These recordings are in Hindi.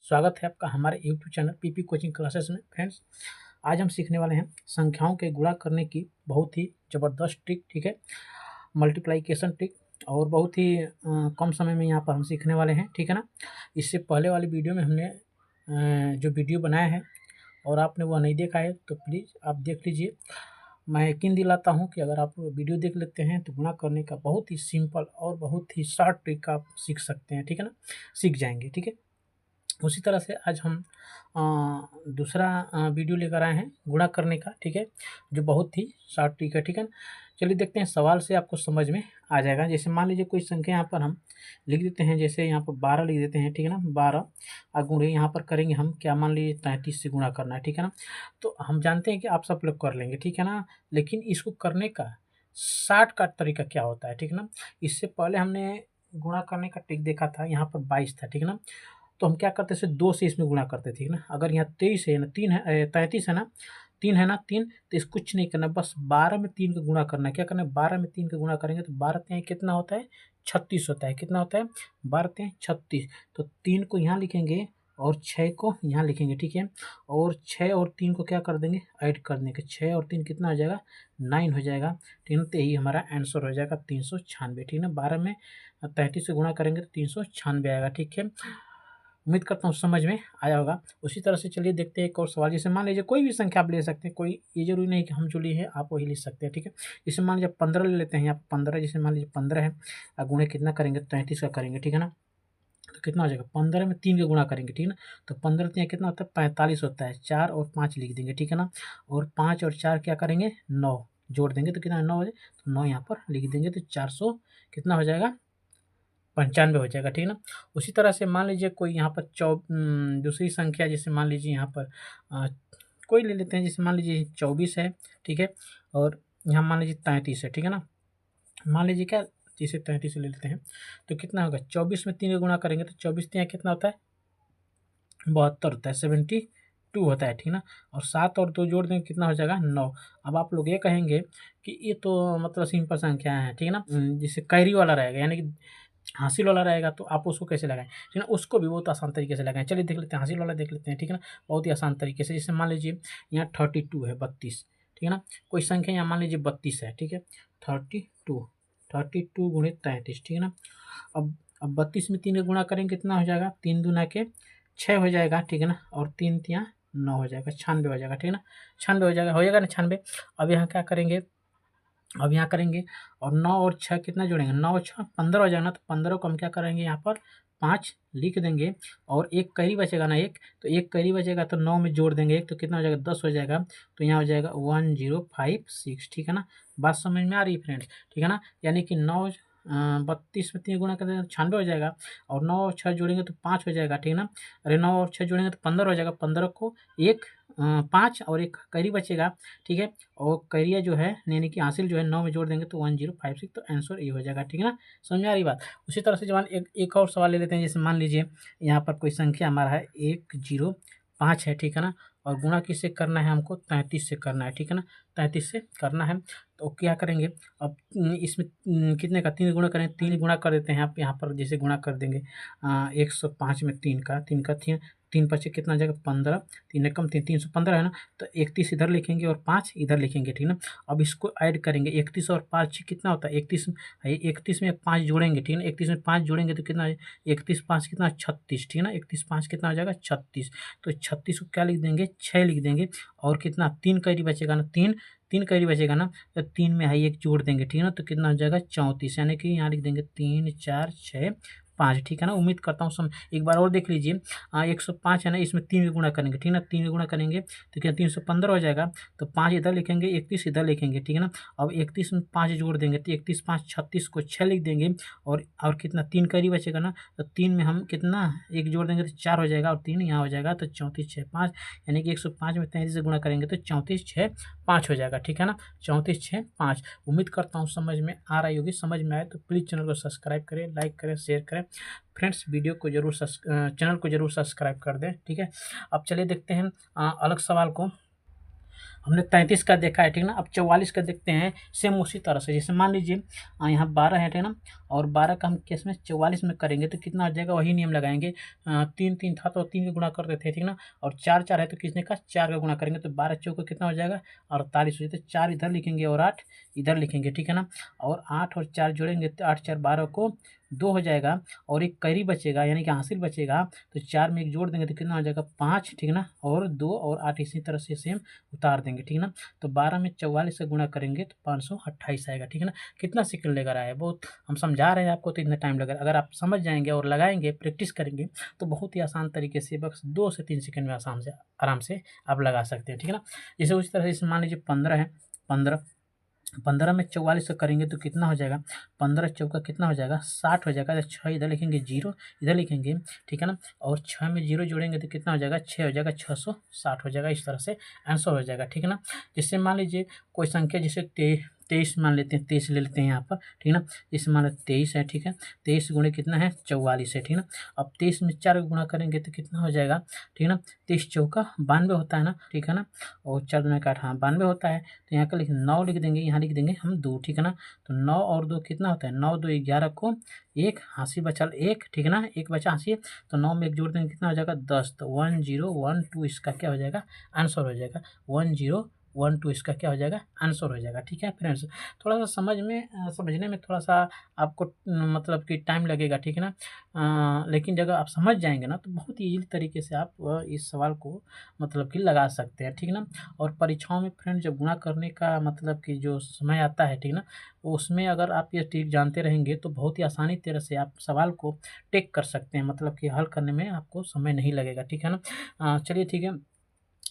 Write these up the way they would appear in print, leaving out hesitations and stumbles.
स्वागत है आपका हमारे YouTube channel PP coaching classes में। फ्रेंड्स, आज हम सीखने वाले हैं संख्याओं के गुणा करने की बहुत ही ज़बरदस्त ट्रिक। ठीक है, मल्टीप्लाइकेशन ट्रिक, और बहुत ही कम समय में यहाँ पर हम सीखने वाले हैं। ठीक है ना। इससे पहले वाली वीडियो में हमने जो वीडियो बनाया है और आपने वह नहीं देखा है तो प्लीज़ आप देख लीजिए। मैं यकीन दिलाता हूँ कि अगर आप वीडियो देख लेते हैं तो गुणा करने का बहुत ही सिंपल और बहुत ही शॉर्ट ट्रिक आप सीख सकते हैं। ठीक है ना, सीख जाएंगे। ठीक है, उसी तरह से आज हम दूसरा वीडियो लेकर आए हैं गुणा करने का। ठीक है, जो बहुत ही शॉर्ट ट्रिक है। ठीक है ना, चलिए देखते हैं, सवाल से आपको समझ में आ जाएगा। जैसे मान लीजिए कोई संख्या यहाँ पर हम लिख देते हैं, जैसे यहाँ पर 12 लिख देते हैं। ठीक है ना, 12 और गुणे यहाँ पर करेंगे हम क्या, मान लीजिए 33 से गुणा करना है। ठीक है ना, तो हम जानते हैं कि आप सब लोग कर लेंगे। ठीक है ना, लेकिन इसको करने का शॉर्टकट तरीका क्या होता है। ठीक है ना, इससे पहले हमने गुणा करने का ट्रिक देखा था, यहाँ पर 22 था। ठीक है ना, तो हम क्या करते थे, 2 से इसमें गुणा करते थे ना। अगर यहाँ 23 है ना, 3 है, 33 है ना, 3 है ना, 3, तो इसको कुछ नहीं करना, बस 12 में 3 का गुणा करना है। क्या करना है, 12 में 3 का गुणा करेंगे तो 12 3 कितना होता है, 36 होता है। कितना होता है, 12 3 36। तो 3 को यहाँ लिखेंगे और 6 को यहाँ लिखेंगे। ठीक है, और 6 और 3 को क्या कर देंगे, ऐड कर देंगे। 6 और 3 कितना हो जाएगा, 9 हो जाएगा। ठीक है, तो यही हमारा आंसर हो जाएगा 396। ठीक है ना, 12 में 33 से गुणा करेंगे तो 396 आएगा। ठीक है, उम्मीद करता हूँ समझ में आया होगा। उसी तरह से चलिए देखते हैं एक और सवाल। जैसे मान लीजिए कोई भी संख्या आप ले सकते हैं, कोई ये जरूरी नहीं कि हम जो लिए हैं आप वही लिख सकते हैं। ठीक है, जैसे मान लीजिए 15 ले लेते हैं, यहाँ पर 15, जैसे मान लीजिए 15 है और गुणे कितना करेंगे, 33 का करेंगे। ठीक है ना, तो कितना हो जाएगा, 15 में 3 का गुणा करेंगे। ठीक है ना, तो 15 3 कितना होता है, 45 होता है। 4 और 5 लिख देंगे। ठीक है ना, और 5 और 4 क्या करेंगे, 9 जोड़ देंगे तो कितना 9 हो जाए, तो 9 यहाँ पर लिख देंगे तो 400 कितना हो जाएगा, 95 हो जाएगा। ठीक है ना, उसी तरह से मान लीजिए कोई यहाँ पर दूसरी संख्या, जैसे मान लीजिए यहाँ पर कोई ले लेते हैं, जैसे मान लीजिए 24 है। ठीक है, और यहाँ मान लीजिए 33 है। ठीक है ना, मान लीजिए क्या, जैसे 33 ले लेते हैं तो कितना होगा, 24 में 3 का गुणा करेंगे तो 24 3 कितना होता है, 72 होता है, 72 होता है। ठीक है ना, और 7 और 2 जोड़ देंगे कितना हो जाएगा, 9। अब आप लोग ये कहेंगे कि ये तो मतलब सिंपल संख्या है। ठीक है ना, जैसे कैरी वाला रहेगा, यानी कि हासिल वाला रहेगा, तो आप उसको कैसे लगाएं। ठीक है ना, उसको भी बहुत आसान तरीके से लगाएं। चलिए देख लेते हैं, हासिल वाला देख लेते हैं। ठीक है ना, बहुत ही आसान तरीके से, जैसे मान लीजिए यहाँ 32 है, 32। ठीक है ना, कोई संख्या यहाँ मान लीजिए 32 है। ठीक है, 32, 32 गुणे 33। ठीक है ना, अब 32 में 3 का गुणा करेंगे कितना हो जाएगा, 3 दूना के 6 हो जाएगा। ठीक है ना, और 3 तिया 9 हो जाएगा, 96 हो जाएगा। ठीक है ना, 96 हो जाएगा ना, 96। अब यहाँ क्या करेंगे, अब यहाँ करेंगे और 9 और 6 कितना जोड़ेंगे, 9 और 6 15 हो जाएगा ना, तो 15 को हम क्या करेंगे, यहाँ पर 5 लिख देंगे और एक कैरी बचेगा ना, एक, तो एक कैरी बचेगा तो 9 में जोड़ देंगे एक, तो कितना हो जाएगा, 10 हो जाएगा। तो यहाँ हो जाएगा 1056। ठीक है ना, बात समझ में आ रही है फ्रेंड्स। ठीक है ना, यानी कि 9 32 में 3 गुणा कर देंगे तो 96 हो जाएगा, और 9 और 6 जोड़ेंगे तो 5 हो जाएगा। ठीक है ना, अरे 9 और 6 जोड़ेंगे तो 15 हो जाएगा, 15 को एक 5 और एक कैरी बचेगा। ठीक है, और कैरियर जो है यानी कि हासिल जो है 9 में जोड़ देंगे तो 1056, तो आंसर ये हो जाएगा। ठीक है ना, समझ में आ रही बात। उसी तरह से जवान एक और सवाल ले लेते हैं। जैसे मान लीजिए यहाँ पर कोई संख्या हमारा है 105 है। ठीक है ना, और गुणा किससे करना है, हमको 33 से करना है। ठीक है ना, 33 से करना है, तो क्या करेंगे, अब इसमें कितने का 3 गुणा करें, 3 गुणा कर देते हैं। आप यहाँ पर जैसे गुणा कर देंगे 105 में 3 का 3 पचे कितना आ जाएगा, 15, 3 कम 3 315 है ना, तो 31 इधर लिखेंगे और 5 इधर लिखेंगे। ठीक है ना, अब इसको ऐड करेंगे, 31 और 5 कितना होता है, 31 में 5 जोड़ेंगे। ठीक है ना, 31 में 5 जोड़ेंगे तो कितना, 31 5 कितना, 36। ठीक है ना, 31 5 कितना हो जाएगा, 36। तो 36 को क्या लिख देंगे, 6 लिख देंगे, और कितना 3 कैरी बचेगा ना, 3 कैरी बचेगा ना, तो 3 में है एक जोड़ देंगे। ठीक है ना, तो कितना हो जाएगा, 34, यानी कि यहाँ लिख देंगे 3 4 6 5। ठीक है ना, उम्मीद करता हूँ एक बार और देख लीजिए। 105 है ना, इसमें 3 का गुणा करेंगे। ठीक है ना, 3 का गुणा करेंगे तो क्या 315 हो जाएगा, तो 5 इधर लिखेंगे, 31 इधर लिखेंगे। ठीक है ना, अब 31 में 5 जोड़ देंगे तो 31 5 36 को 6 लिख देंगे, और कितना 3 कैरी बचेगा ना, तो 3 में हम कितना एक जोड़ देंगे तो 4 हो जाएगा, और 3 यहाँ हो जाएगा, तो 34 6 5, यानी कि 105 में 33 से गुणा करेंगे तो 34 6 5 हो जाएगा। ठीक है ना, 34 6 5। उम्मीद करता हूँ समझ में आ रही होगी। समझ में आए तो प्लीज़ चैनल को सब्सक्राइब करें, लाइक करें, शेयर करें। फ्रेंड्स, वीडियो को जरूर चैनल को जरूर सब्सक्राइब कर दें। ठीक है, अब चलिए देखते हैं अलग सवाल को। हमने 33 का देखा है, ठीक ना। अब 44 का देखते हैं सेम उसी तरह से। जैसे मान लीजिए यहाँ 12 है, ठीक ना, और 12 का हम केस में 44 में करेंगे तो कितना हो जाएगा, वही नियम लगाएंगे। 3 3 था तो 3 का गुणा कर देते हैं, ठीक ना, और 4 4 है तो किसने का 4 का गुणा करेंगे तो 12 चौका कितना हो जाएगा 48 हो जाए, तो 4 इधर लिखेंगे और 8 इधर लिखेंगे, ठीक है ना। और 8 और 4 जोड़ेंगे तो 8 4 12 को 2 हो जाएगा, और एक कैरी बचेगा यानी कि हासिल बचेगा, तो 4 में एक जोड़ देंगे तो कितना हो जाएगा 5, ठीक ना, और 2 और 8 इसी तरह से सेम उतार देंगे, ठीक ना। तो 12 में 44 से गुणा करेंगे तो 528 आएगा, ठीक है ना। कितना सेकंड लेकर आया है, बहुत हम समझा रहे हैं आपको तो इतना टाइम लगेगा। अगर आप समझ जाएंगे और लगाएंगे, प्रैक्टिस करेंगे तो बहुत ही आसान तरीके से बस 2 से 3 सेकंड में आराम से आप लगा सकते हैं, ठीक है ना। जैसे उसी तरह से मान लीजिए 15 है, 15 में 44 का करेंगे तो कितना हो जाएगा, 15 चौका कितना हो जाएगा 60 हो जाएगा, तो 6 इधर लिखेंगे, 0 इधर लिखेंगे, ठीक है ना, और 6 में 0 जोड़ेंगे तो कितना हो जाएगा 6 हो जाएगा, 660 हो जाएगा। इस तरह से आंसर हो जाएगा, ठीक है ना। जैसे मान लीजिए कोई संख्या जैसे 23 मान लेते हैं, 23 ले लेते हैं यहाँ पर, ठीक है ना। जैसे मान लो 23 है, ठीक है, 23 गुणे कितना है 44 है, ठीक है ना। अब 23 में 4 गुणा करेंगे तो कितना हो जाएगा, ठीक है ना, 23 चौका 92 होता है ना, ठीक है ना, और 4 दूना का 8, हाँ 92 होता है। तो यहाँ का 9 लिख देंगे, यहाँ लिख देंगे हम 2, ठीक है ना। तो 9 और 2 कितना होता है, 9 2 11 को एक हांसी बचा एक, ठीक है ना, एक बचा हांसी, तो 9 में एक जोड़ देंगे कितना हो जाएगा 10, तो 1012 इसका क्या हो जाएगा आंसर हो जाएगा, 1012 इसका क्या हो जाएगा आंसर हो जाएगा, ठीक है फ्रेंड्स। थोड़ा सा समझने में थोड़ा सा आपको मतलब कि टाइम लगेगा, ठीक है ना, लेकिन जब आप समझ जाएंगे ना तो बहुत ही ईजी तरीके से आप इस सवाल को मतलब कि लगा सकते हैं, ठीक है ना। और परीक्षाओं में फ्रेंड जब गुणा करने का मतलब कि जो समय आता है, ठीक है ना, उसमें अगर आप ये ट्रिक जानते रहेंगे तो बहुत ही आसानी तरह से आप सवाल को टेक कर सकते हैं, मतलब कि हल करने में आपको समय नहीं लगेगा, ठीक है ना। चलिए ठीक है,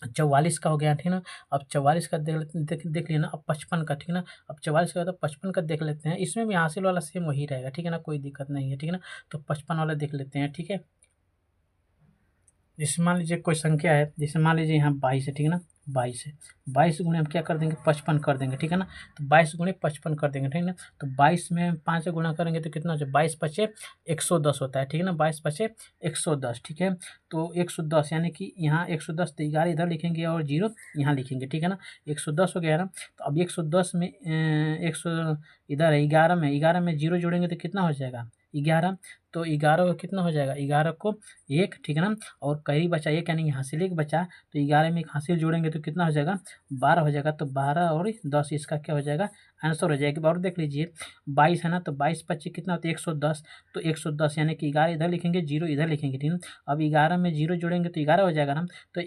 44 का हो गया, ठीक है ना। अब 44 का देख लिया ना। अब 55 का, ठीक है ना। अब 44 का तो 55 का देख लेते हैं, इसमें भी हासिल वाला सेम वही रहेगा, ठीक है ना, कोई दिक्कत नहीं है, ठीक है ना। तो 55 वाला देख लेते हैं, ठीक है। जैसे मान लीजिए कोई संख्या है, जैसे मान लीजिए यहाँ 22 है, ठीक है ना, 22 है, 22 गुणे हम क्या कर देंगे 55 कर देंगे, ठीक है ना। तो 22 गुणे 55 कर देंगे, ठीक है ना। तो 22 में 5 से गुणा करेंगे तो कितना हो जाए 22 पचे 110 होता है, ठीक है ना, 22 पचे 110, ठीक है। तो 110 यानी कि यहाँ 110 तो 11 इधर लिखेंगे और 0 यहाँ लिखेंगे, ठीक है ना। 110 हो गया ना। तो अब 110 में 100 इधर है, 11 में 0 जोड़ेंगे तो कितना हो जाएगा 11, तो 11 को कितना हो जाएगा 11 को 1, ठीक है ना, और कई बचा एक यानी हासिल एक बचा, तो 11 में एक हासिल जोड़ेंगे तो कितना हो जाएगा 12 हो जाएगा। तो 12 और 10 इसका क्या हो जाएगा आंसर हो जाएगा। और देख लीजिए 22 है ना, तो 22 पच्चीस कितना होता है 110, तो 110 यानी कि 11 इधर लिखेंगे 0 इधर लिखेंगे, ठीक है। अब 11 में 0 जोड़ेंगे तो 11 हो जाएगा ना। तो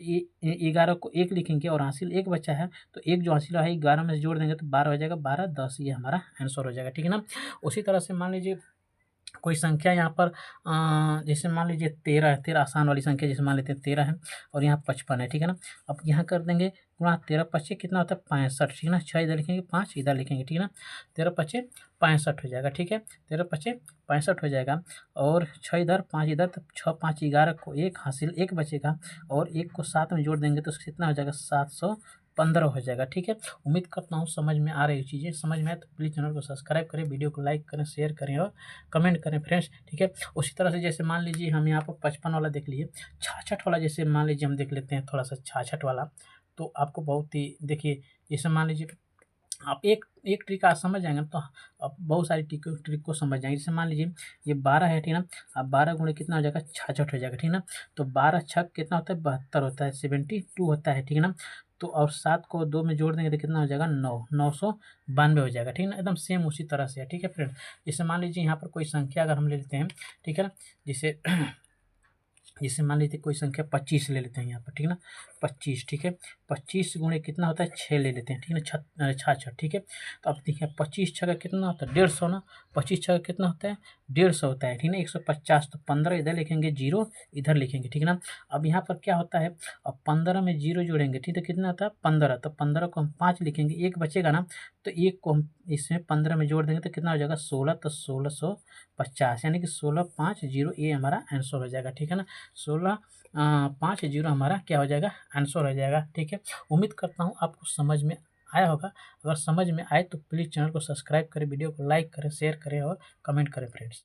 11 को 1 लिखेंगे और हासिल एक बचा है, तो एक जो हासिल है 11 में से जोड़ देंगे तो 12 हो जाएगा, 12 10 ये हमारा आंसर हो जाएगा, ठीक है ना। उसी तरह से मान लीजिए कोई संख्या यहाँ पर जैसे मान लीजिए 13 है, 13 आसान वाली संख्या, जैसे मान लेते हैं 13 है और यहाँ 55 है, ठीक है ना। अब यहाँ कर देंगे गुणा 13 पच्चे कितना होता है 65, ठीक है ना। 6 इधर लिखेंगे 5 इधर लिखेंगे, ठीक है ना। 13 पच्चे 65 हो जाएगा, ठीक है, 13 पच्चे 65 हो जाएगा, और 6 इधर 5 इधर, तो 6 5 11 को एक हासिल एक बचेगा, और एक को 7 में जोड़ देंगे तो कितना हो जाएगा 715 हो जाएगा, ठीक है। उम्मीद करता हूँ समझ में आ रही चीज़ें, समझ में आए तो प्लीज़ चैनल को सब्सक्राइब करें, वीडियो को लाइक करें, शेयर करें और कमेंट करें फ्रेंड्स, ठीक है। उसी तरह से जैसे मान लीजिए हम यहाँ पर 55 वाला देख लिए, 66 वाला जैसे मान लीजिए हम देख लेते हैं थोड़ा सा 66 वाला, तो आपको बहुत ही देखिए, जैसे मान लीजिए आप एक एक ट्रिक आज समझ जाएंगे तो आप बहुत सारी ट्रिक को समझ जाएंगे। जैसे मान लीजिए ये 12 है, ठीक है ना। अब 12 गुणे कितना हो जाएगा 66 हो जाएगा, ठीक है ना। तो 12 छक कितना होता है 72 होता है, 72 होता है, ठीक है ना। तो और 7 को 2 में जोड़ देंगे तो कितना हो जाएगा 992 हो जाएगा, ठीक है ना। एकदम सेम उसी तरह से है, ठीक है फ्रेंड। जैसे मान लीजिए यहाँ पर कोई संख्या अगर हम ले लेते हैं, ठीक है ना, जैसे मान लीजिए कोई संख्या 25 ले लेते हैं यहाँ पर, ठीक है ना, 25, ठीक है। 25 गुणे कितना होता है 6 ले लेते हैं, ठीक है ना, 66, ठीक है। तो अब देखिए 25 छः का कितना होता है 150 ना, 25 छः का कितना होता है 150 होता है, ठीक है ना। 150, तो 15 इधर लिखेंगे 0 इधर लिखेंगे, ठीक है ना। अब यहाँ पर क्या होता है, अब 15 में 0 जोड़ेंगे, ठीक है, तो कितना होता है 15, तो 15 को हम 5 लिखेंगे, एक बचेगा ना, तो एक को हम इसमें 15 में जोड़ देंगे तो कितना हो जाएगा 16, तो 1650 यानी कि 1650 ये हमारा आंसर हो जाएगा, ठीक है ना। 1650 हमारा क्या हो जाएगा आंसर हो जाएगा, ठीक है। उम्मीद करता हूँ आपको समझ में आया होगा। अगर समझ में आए तो प्लीज़ चैनल को सब्सक्राइब करें, वीडियो को लाइक करें, शेयर करें और कमेंट करें फ्रेंड्स।